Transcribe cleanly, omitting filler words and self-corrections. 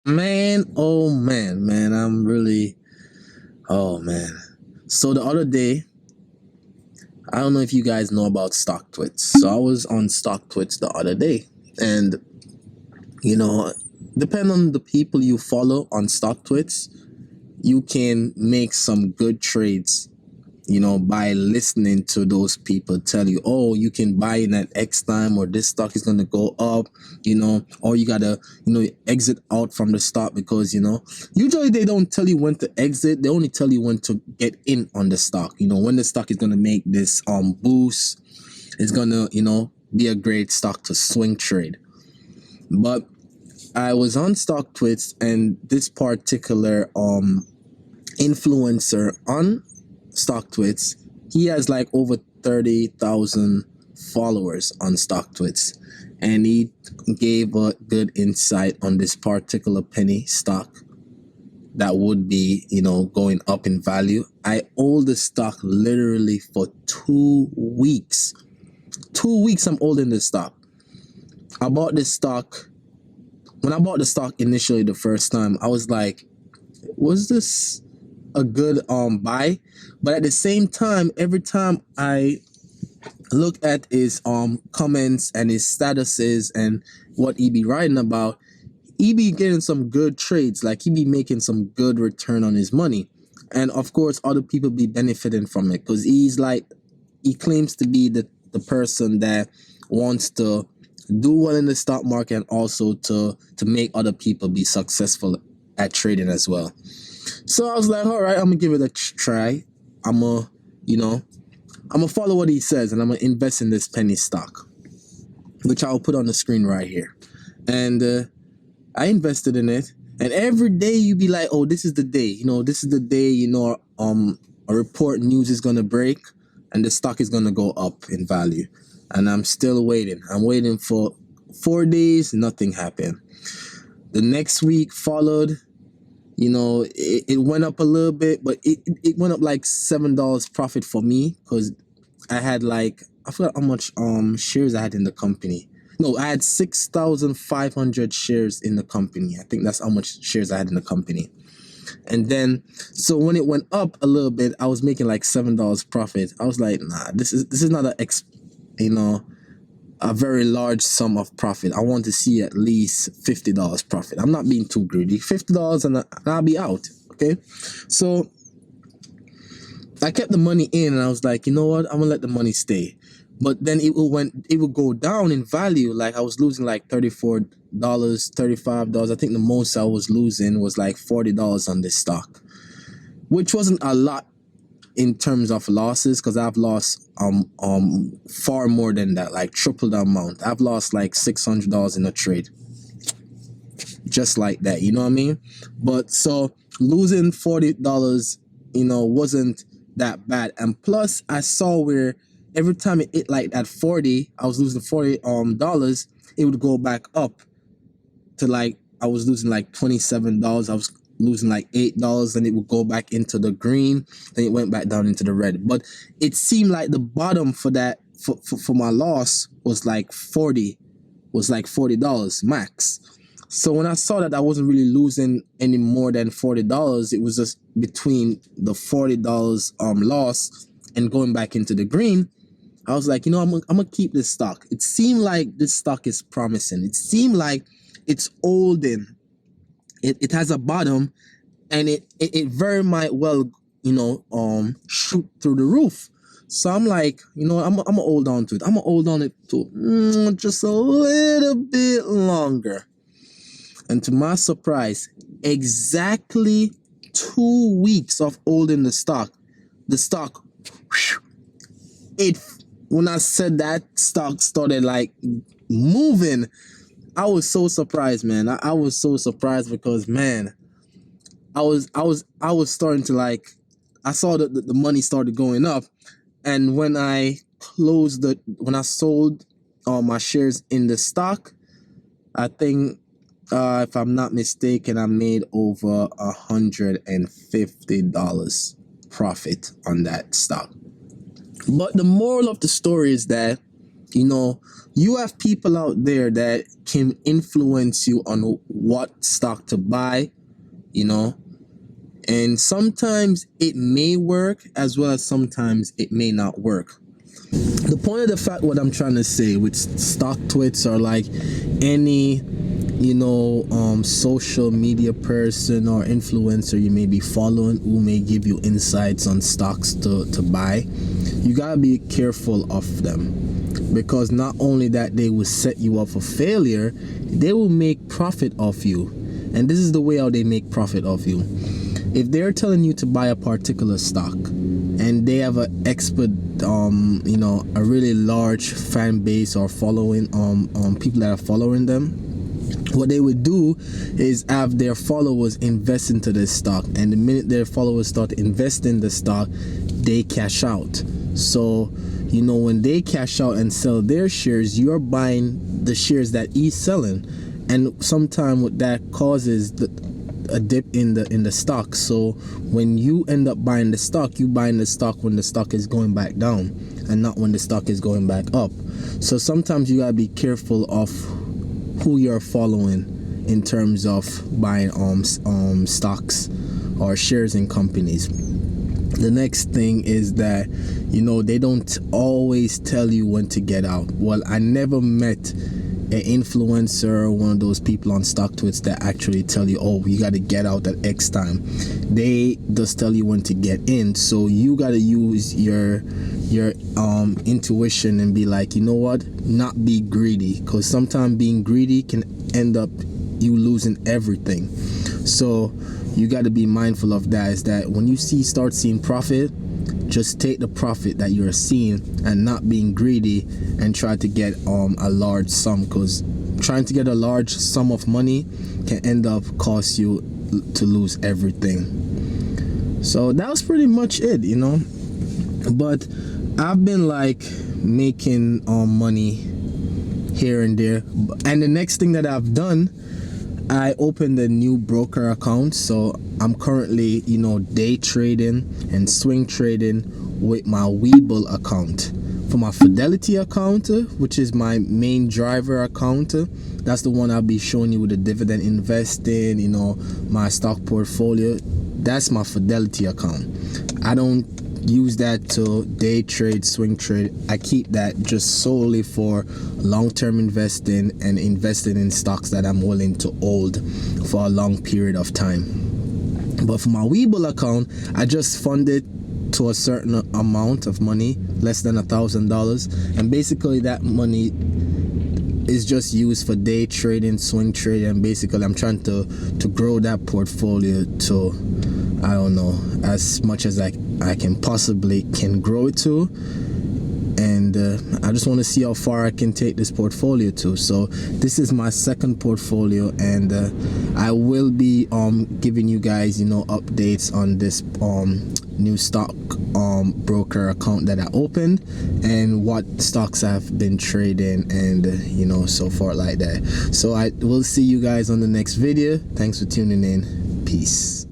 Man, oh man, I'm really, oh man. So the other day, I don't know if you guys know about Stocktwits. So I was on Stocktwits the other day, and you know, depending on the people you follow on Stocktwits, you can make some good trades, by listening to those people tell you, oh, you can buy in at X time, or this stock is going to go up, or you got to, exit out from the stock because, usually they don't tell you when to exit. They only tell you when to get in on the stock, when the stock is going to make this boost. It's going to, be a great stock to swing trade. But I was on Stocktwits, and this particular influencer on Stocktwits, he has like over 30,000 followers on Stocktwits, and he gave a good insight on this particular penny stock that would be, going up in value. I hold the stock literally for 2 weeks. 2 weeks I'm holding the stock. I bought this stock. When I bought the stock initially the first time, I was like, was this a good buy? But at the same time, every time I look at his comments and his statuses and what he be writing about, he be getting some good trades. Like, he be making some good return on his money, and of course other people be benefiting from it, because he claims to be the person that wants to do well in the stock market, and also to make other people be successful at trading as well. So I was like, all right, I'm gonna give it a try. I'm gonna follow what he says, and I'm gonna invest in this penny stock, which I'll put on the screen right here. And I invested in it, and every day you be like, oh, this is the day. This is the day. A report news is gonna break, and the stock is gonna go up in value. And I'm still waiting. I'm waiting for 4 days. Nothing happened. The next week followed. It went up a little bit, but it went up like $7 profit for me, because I had like, I forgot how much shares I had in the company. No, I had 6,500 shares in the company. I think that's how much shares I had in the company. And then, so when it went up a little bit, I was making like $7 profit. I was like, nah, this is not a very large sum of profit. I want to see at least $50 profit. I'm not being too greedy. $50 and I'll be out. Okay. So I kept the money in, and I was like, you know what? I'm gonna let the money stay. But then it would go down in value. Like, I was losing like $34, $35. I think the most I was losing was like $40 on this stock, which wasn't a lot in terms of losses, because I've lost far more than that, like triple the amount. I've lost like $600 in a trade, just like that. You know what I mean? But so losing $40, wasn't that bad. And plus, I saw where every time it hit like at 40, I was losing $40 it would go back up to like, I was losing like $27. I was losing like $8, and it would go back into the green, then it went back down into the red. But it seemed like the bottom for that for my loss was like $40 max. So when I saw that I wasn't really losing any more than $40, it was just between the $40 loss and going back into the green. I was like, I'm gonna keep this stock. It seemed like this stock is promising. It seemed like it's holding. It has a bottom, and it very might well, shoot through the roof. So I'm like, I'm gonna hold on to it. I'm gonna hold on it to just a little bit longer. And to my surprise, exactly 2 weeks of holding the stock, it when I said that, stock started like moving. I was so surprised, man. I was so surprised, because, man, I was starting to like, I saw that the money started going up, and when I sold all my shares in the stock, I think, if I'm not mistaken, I made over $150 profit on that stock. But the moral of the story is that, you have people out there that can influence you on what stock to buy, you know. And sometimes it may work as well as sometimes it may not work. The point of the fact, what I'm trying to say with Stocktwits or like any, you know, social media person or influencer you may be following who may give you insights on stocks to buy, you gotta be careful of them, because not only that they will set you up for failure, they will make profit off you. And this is the way how they make profit off you. If they're telling you to buy a particular stock and they have an expert, you know, a really large fan base or following, people that are following them, what they would do is have their followers invest into this stock, and the minute their followers start to invest in the stock, they cash out. So, you know, when they cash out and sell their shares, you're buying the shares that he's selling, and sometimes what that causes a dip in the stock. So when you end up buying the stock, you buying the stock when the stock is going back down and not when the stock is going back up. So sometimes you gotta be careful of who you're following in terms of buying stocks or shares in companies. The next thing is that, you know, they don't always tell you when to get out. Well, I never met an influencer, one of those people on Stocktwits that actually tell you, oh, you got to get out at X time. They just tell you when to get in. So you got to use your intuition and be like, you know what, not be greedy, because sometimes being greedy can end up you losing everything. So you got to be mindful of that, is that when you start seeing profit, just take the profit that you're seeing and not being greedy and try to get a large sum, because trying to get a large sum of money can end up cost you to lose everything. So that was pretty much it, you know. But I've been like making money here and there, and the next thing that I've done, I opened a new broker account. So I'm currently, you know, day trading and swing trading with my Webull account. For my Fidelity account, which is my main driver account, that's the one I'll be showing you with the dividend investing, you know, my stock portfolio. That's my Fidelity account. I don't use that to day trade, swing trade. I keep that just solely for long-term investing and investing in stocks that I'm willing to hold for a long period of time. But for my Webull account, I just fund it to a certain amount of money, less than $1,000, and basically that money is just used for day trading, swing trading, and basically I'm trying to grow that portfolio to, I don't know, as much as I can possibly grow it to. And I just want to see how far I can take this portfolio to. So this is my second portfolio, and I will be giving you guys, you know, updates on this new stock broker account that I opened and what stocks I've been trading, and you know, so forth like that. So I will see you guys on the next video. Thanks for tuning in. Peace.